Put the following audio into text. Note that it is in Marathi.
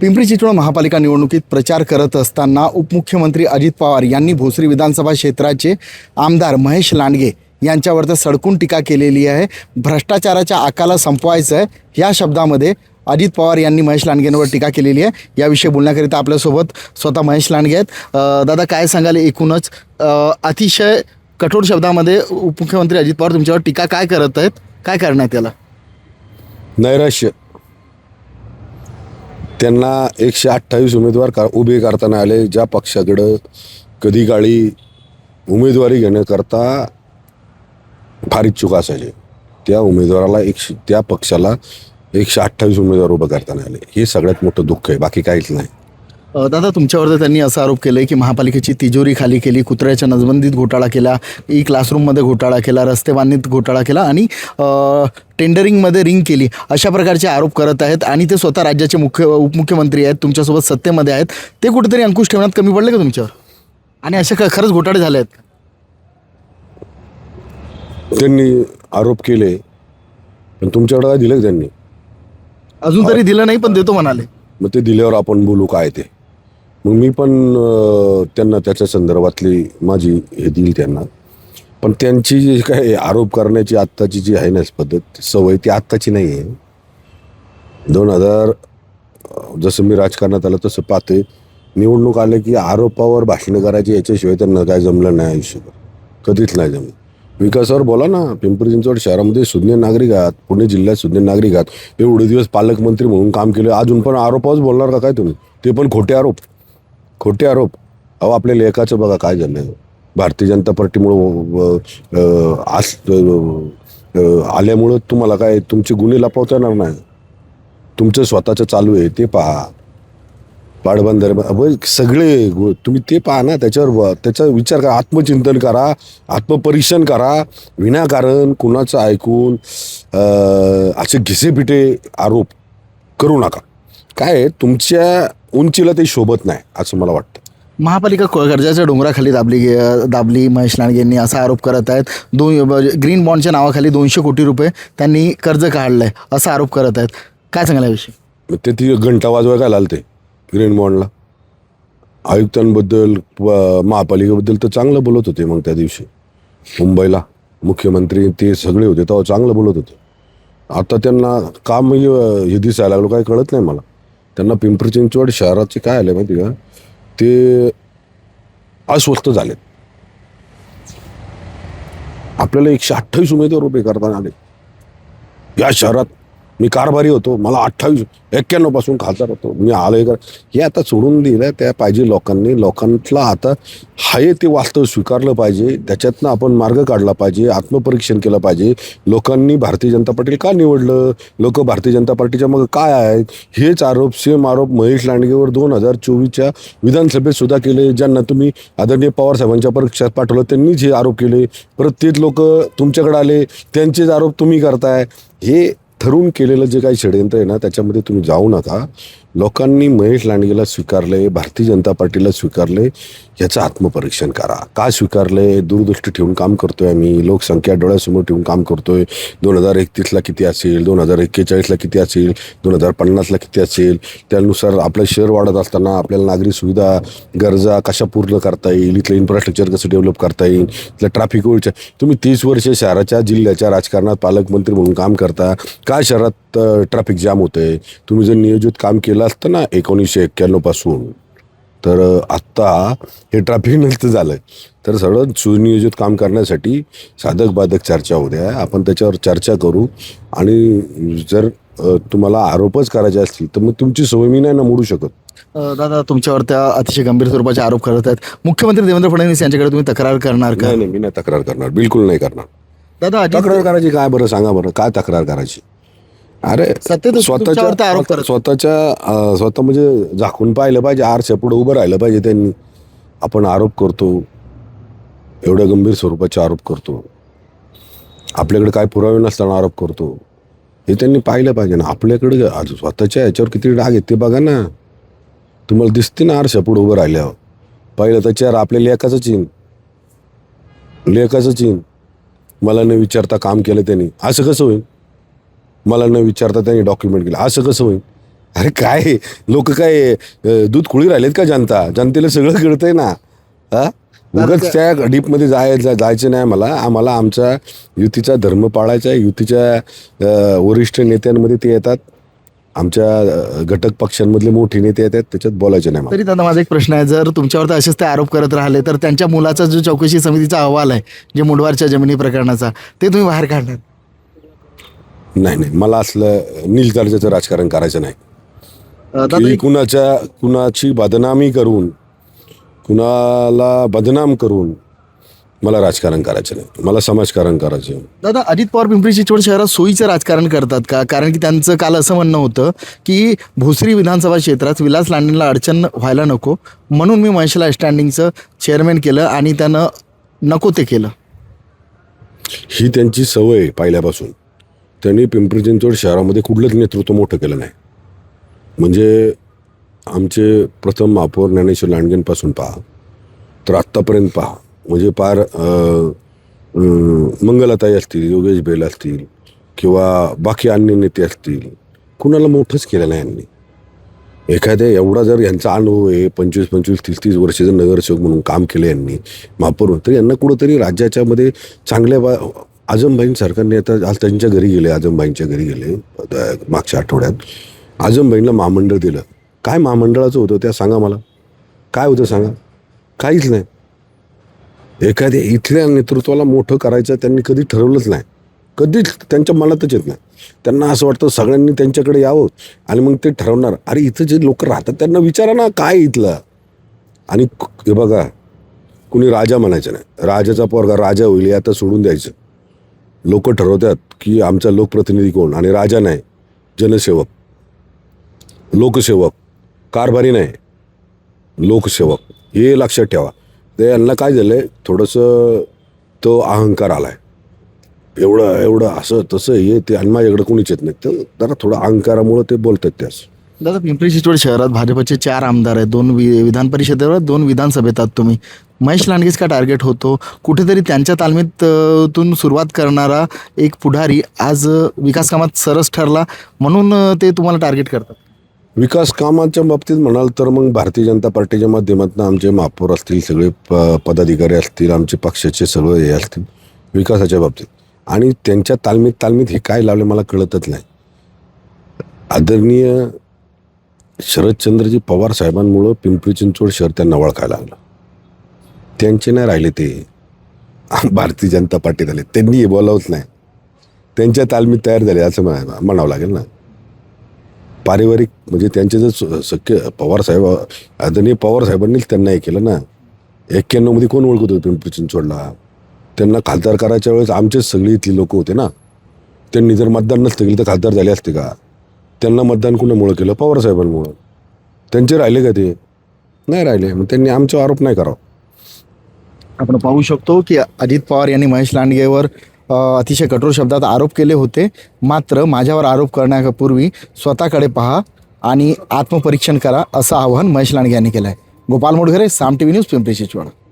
पिंपरी चिंचवड महापालिका निवडणुकीत प्रचार करत असताना उपमुख्यमंत्री अजित पवार यांनी भोसरी विधानसभा क्षेत्राचे आमदार महेश लांडगे यांच्यावर तर सडकून टीका केलेली आहे. भ्रष्टाचाराच्या आकाला संपवायचं आहे या शब्दामध्ये अजित पवार यांनी महेश लांडगेंवर टीका केलेली आहे. याविषयी बोलण्याकरिता आपल्यासोबत स्वतः महेश लांडगे आहेत. दादा, काय सांगाल एकूणच अतिशय कठोर शब्दामध्ये उपमुख्यमंत्री अजित पवार तुमच्यावर टीका काय करत आहेत, काय करण्यात याला? नैराश्य. त्यांना 128 उमेदवार उभे करताना आले. ज्या पक्षाकडं कधी काळी उमेदवारी घेण्याकरता फार इच्छुक असायचे त्या उमेदवाराला त्या पक्षाला 128 उमेदवार उभं करताना आले. हे सगळ्यात मोठं दुःख आहे, बाकी काहीच नाही. दादा, तुमच्यावर तर त्यांनी असा आरोप केला आहे की महापालिकेची तिजोरी खाली केली, कुत्र्याच्या नसबंदीत घोटाळा केला, ई क्लासरूममध्ये घोटाळा केला, रस्ते बांधणीत घोटाळा केला आणि टेंडरिंगमध्ये रिंग केली, अशा प्रकारचे आरोप करत आहेत. आणि ते स्वतः राज्याचे उपमुख्यमंत्री आहेत, तुमच्यासोबत सत्तेमध्ये आहेत. ते कुठेतरी अंकुश ठेवण्यात कमी पडले का तुमच्यावर? आणि असे खरंच घोटाळे झाले आहेत? त्यांनी आरोप केले, पण तुमच्याकडं काय दिलं त्यांनी? अजून तरी दिलं नाही, पण देतो म्हणाले. मग ते दिल्यावर आपण बोलू काय ते. मग मी पण त्यांना त्याच्या संदर्भातली माझी हे देईल त्यांना. पण त्यांची जी काय आरोप करण्याची आत्ताची जी आहे ना पद्धत, सवय, ती आत्ताची नाही आहे. 2000 जसं मी राजकारणात आलं तसं पाहते, निवडणूक आले की आरोपावर भाषणं करायची, याच्याशिवाय त्यांना काय जमलं नाही आयुष्यभर, कधीच नाही जमलं. विकासावर बोला ना. पिंपरी चिंचवड शहरामध्ये सुज्ञ नागरिक आहात, पुणे जिल्ह्यात सुज्ञ नागरिक आहात, एवढे दिवस पालकमंत्री म्हणून काम केलं, अजून पण आरोपावरच बोलणार का काय तुम्ही? ते पण खोटे आरोप, खोटे आरोप. अहो, आपल्या लेखाचं बघा काय झालं. भारतीय जनता पार्टीमुळं आल्यामुळं तुम्हाला काय तुमचे गुन्हे लपवता येणार नाही. तुमचं स्वतःचं चालू आहे ते पहा, पाटबंधारे सगळे तुम्ही ते पहा ना. त्याचा विचार करा, आत्मचिंतन करा, आत्मपरीक्षण करा. विनाकारण कुणाचं ऐकून असे घिसेपिटे आरोप करू नका. काय तुमच्या उंचीला ते शोभत नाही असं मला वाटतं. महापालिका कर्जाच्या डोंगराखाली दाबली महेश लांडगेंनी असा आरोप करत आहेत. ग्रीन बॉन्डच्या नावाखाली 200 कोटी रुपये त्यांनी कर्ज काढलं आहे असा आरोप करत आहेत. काय सांगायला विषयी? ते ती घंटा वाजवाय काय लागते ग्रीन बॉन्डला? आयुक्तांबद्दल महापालिकेबद्दल तर चांगलं बोलत होते. मग त्या दिवशी मुंबईला मुख्यमंत्री ते सगळे होते तेव्हा चांगलं बोलत होते. आता त्यांना काम हे दिसायला लागलो, काय कळत नाही मला. त्यांना पिंपरी चिंचवड शहराचे काय आले माहिती का, ते अस्वस्थ झालेत. आपल्याला 128 उमेदवार उभे करताना आले या शहरात. मी कारभारी होतो, मला 91 पासून खासदार होतो, मी आलोय का? हे आता सोडून दिलं त्या पाहिजे लोकांनी. लोकांना आता हाय ते वास्तव स्वीकारलं पाहिजे, त्याच्यातनं आपण मार्ग काढला पाहिजे, आत्मपरीक्षण केलं पाहिजे. लोकांनी भारतीय जनता पार्टीला का निवडलं, लोक भारतीय जनता पार्टीच्या मग काय आहेत, हेच आरोप, सेम आरोप महेश लांडगेवर 2024च्या विधानसभेत सुद्धा केले. ज्यांना तुम्ही आदरणीय पवार साहेबांच्या परीक्षात पाठवलं त्यांनीच हे आरोप केले. परत तेच लोक तुमच्याकडे आले, त्यांचेच आरोप तुम्ही करताय. हे ठरवून केलेलं जे काही षडयंत्र आहे ना, त्याच्यामध्ये तुम्ही जाऊ नका. लोकांनी महेश लांडगेला स्वीकारले, भारतीय जनता पार्टीला स्वीकारले, याचं आत्मपरीक्षण करा. का स्वीकारले? दूरदृष्टी ठेवून काम करतोय आम्ही, लोकसंख्या डोळ्यासमोर ठेवून काम करतोय. 2031ला किती असेल, 2041ला किती असेल, 2050ला किती असेल, त्यानुसार आपलं शहर वाढत असताना आपल्याला नागरी सुविधा गरजा कशा पूर्ण करता येईल, इथलं इन्फ्रास्ट्रक्चर कसं डेव्हलप करता येईल, इथलं ट्रॅफिक ओळच्या. तुम्ही 30 वर्ष शहराच्या जिल्ह्याच्या राजकारणात पालकमंत्री म्हणून काम करता. काय शहरात ट्रॅफिक जाम होतंय? तुम्ही जर नियोजित काम केलं असतं ना 1991 पासून, तर आत्ता हे ट्रॅफिक नसतं झालं. तर सगळं सुनियोजित काम करण्यासाठी साधक बाधक चर्चा होऊ द्या, आपण त्याच्यावर चर्चा करू. आणि जर तुम्हाला आरोपच करायचे असतील तर मग तुमची सवय मी नाही ना मोडू शकत. दादा, तुमच्यावर त्या अतिशय गंभीर स्वरूपाचे आरोप करत आहेत. मुख्यमंत्री देवेंद्र फडणवीस यांच्याकडे तुम्ही तक्रार करणार का? नाही, मी नाही तक्रार करणार, बिलकुल नाही करणार. दादा, तक्रार करायची काय बरं सांगा बरं, काय तक्रार करायची? अरे स्वतः म्हणजे झाकून पाहिलं पाहिजे, आरच्या पुढे उभं राहिलं पाहिजे त्यांनी. आपण आरोप करतो, एवढ्या गंभीर स्वरूपाचे आरोप करतो, आपल्याकडे काय पुरावे नसताना आरोप करतो, हे त्यांनी पाहिलं पाहिजे ना. आपल्याकडे स्वतःच्या याच्यावर किती डाग आहेत ते बघा ना. तुम्हाला दिसते ना आरच्या पुढे उभं राहिल्यावर. पाहिलं त्याच्यावर आपल्या लेखाचं चीन. मला न विचारता काम केलं त्यांनी, असं कसं होईल? मला न विचारता त्यांनी डॉक्युमेंट केलं, असं कसं होईल? अरे काय लोक काय दूध खुळी राहिलेत का जनतेला सगळं कळतंय ना. हा उगाच त्या डीपमध्ये जायचं नाही. आम्हाला आमचा युतीचा धर्म पाळायचा आहे. युतीच्या वरिष्ठ नेत्यांमध्ये ते येतात, आमच्या घटक पक्षांमधले मोठे नेते येतात, त्याच्यात बोलायचे नाही मला. तरी दादा माझा एक प्रश्न आहे, जर तुमच्यावर तर असेच ते आरोप करत राहिले तर त्यांच्या मुलाचा जो चौकशी समितीचा अहवाल आहे, जे मुंडवारच्या जमिनी प्रकरणाचा, ते तुम्ही बाहेर काढणार? नाही, मला असलं नीच दर्जाचं राजकारण करायचं नाही. दादा की एक- कुणाची बदनामी करून, कुणाला बदनाम करून मला राजकारण करायचं नाही. मला समाजकारण करायचं आहे. दादा अजित पवार पिंपरी चिंचवड शहरात सोयीचं राजकारण करतात का? कारण की त्यांचं काल असं म्हणणं होतं की भोसरी विधानसभा क्षेत्रात विलास लांडेंना अडचण व्हायला नको, म्हणून मी महेशला स्टँडिंगचं चेअरमॅन केलं आणि त्यानं नको ते केलं. ही त्यांची सवय आहे पहिल्यापासून. त्यांनी पिंपरी चिंचवड शहरामध्ये कुठलंच नेतृत्व मोठं केलं नाही. म्हणजे आमचे प्रथम महापौर ज्ञानेश्वर लांडगेंपासून पहा तर आत्तापर्यंत पहा, म्हणजे पार मंगलाताई असतील, योगेश बेल असतील किंवा बाकी अन्य नेते असतील, कुणाला मोठंच केलं नाही यांनी. एखाद्या एवढा जर यांचा अनुभव आहे, 25-25, 30-30 वर्ष जर नगरसेवक म्हणून काम केलं यांनी, महापौर, तर यांना कुठंतरी राज्याच्यामध्ये चांगल्या आजमबाईं सरकारने आता आज त्यांच्या घरी गेले, आजमबाईंच्या घरी गेले मागच्या आठवड्यात. आजमबाईंना महामंडळ दिलं. काय महामंडळाचं होतं त्या सांगा मला, काय होतं सांगा? काहीच नाही. एखाद्या इथल्या नेतृत्वाला मोठं करायचं त्यांनी कधी ठरवलंच नाही, कधीच त्यांच्या मनातच येत नाही. त्यांना असं वाटतं सगळ्यांनी त्यांच्याकडे यावं आणि मग ते ठरवणार. अरे इथं जे लोक राहतात त्यांना विचारा ना काय इथलं. आणि हे बघा, कुणी राजा म्हणायचं नाही, राजाचा पोरगा राजा होईल आता सोडून द्यायचं. लोक ठरवतात की आमचा लोकप्रतिनिधी कोण, आणि राजा नाही, जनसेवक, लोकसेवक, कारभारी नाही, लोकसेवक. हे लक्षात ठेवा. ते यांना काय झालंय, थोडंसं तो अहंकार आलाय. एवढं असं तसं हे ते, आणि माझ्याकडे कोणीच येत नाही, तर जरा थोडं अहंकारामुळे ते बोलतात त्यास. दादा पिंपरी चिंचवड शहरात भाजपचे 4 आमदार आहेत, 2 विधान परिषदेवर, 2 विधानसभेत आहात तुम्ही. महेश लांडगेच का टार्गेट होतो? कुठेतरी त्यांच्या तालमीत तून सुरुवात करणारा एक पुढारी आज विकास कामात सरस ठरला, म्हणून ते तुम्हाला टार्गेट करतात. विकास कामाच्या बाबतीत म्हणाल तर मग भारतीय जनता पार्टीच्या माध्यमातून आमचे महापौर असतील, सगळे पदाधिकारी असतील, आमचे पक्षाचे सगळे हे असतील विकासाच्या बाबतीत, आणि त्यांच्या तालमीत हे काय लावले मला कळतच नाही. आदरणीय शरदचंद्रजी पवार साहेबांमुळं पिंपरी चिंचवड शहर त्यांना ओळखायला लागलं. त्यांचे नाही राहिले ते भारतीय जनता पार्टीत आले, त्यांनी हे बोलावंच नाही. त्यांच्या तालमीत तयार झाले असं म्हणावं लागेल ना. पारिवारिक म्हणजे त्यांचे जर सख्य पवारसाहेब, आदरणीय पवारसाहेबांनीच त्यांना हे केलं ना. 91 मध्ये कोण ओळखत होतं पिंपरी चिंचवडला? त्यांना खासदार करायच्या वेळेस आमचेच सगळी इथली लोक होते ना. त्यांनी जर मतदान नसतं केलं तर खासदार झाले असते का? त्यांना मतदान कुणामुळं केलं? पवारसाहेबांमुळं. त्यांचे राहिले का ते? नाही राहिले. मग त्यांनी आमच्यावर आरोप नाही करावा. आपण पाहू शकतो की अजित पवार यांनी महेश लांडगेवर अतिशय कठोर शब्दात आरोप केले होते. मात्र माझ्यावर आरोप करण्यापूर्वी स्वतःकडे पहा आणि आत्मपरीक्षण करा, असं आवाहन महेश लांडगे यांनी केलं आहे. गोपाल मोडघरे, साम टीव्ही न्यूज, पिंपरी चिंचवड.